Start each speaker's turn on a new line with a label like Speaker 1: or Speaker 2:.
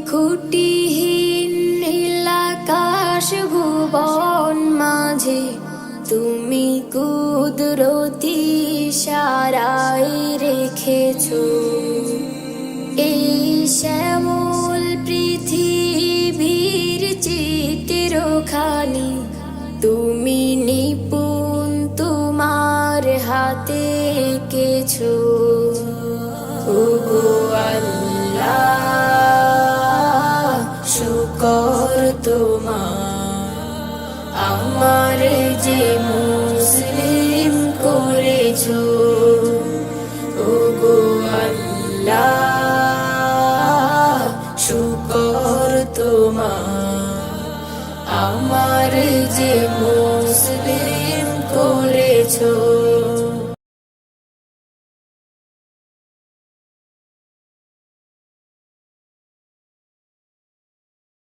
Speaker 1: খুঁটিহীন নীলাকাশ ভুবন মাঝে তুমি কুদরতি ইশারায় রেখেছো এই শ্যামল পৃথিবীর চিত্রখানি তুমি নিপুণ তোমার হাতে এঁকেছো। ওগো আল্লাহ শুকর তোমার আমার যে মুসলিম করেছো। ওগো আল্লাহ শুকর তোমার আমার যে মুসলিম করেছো।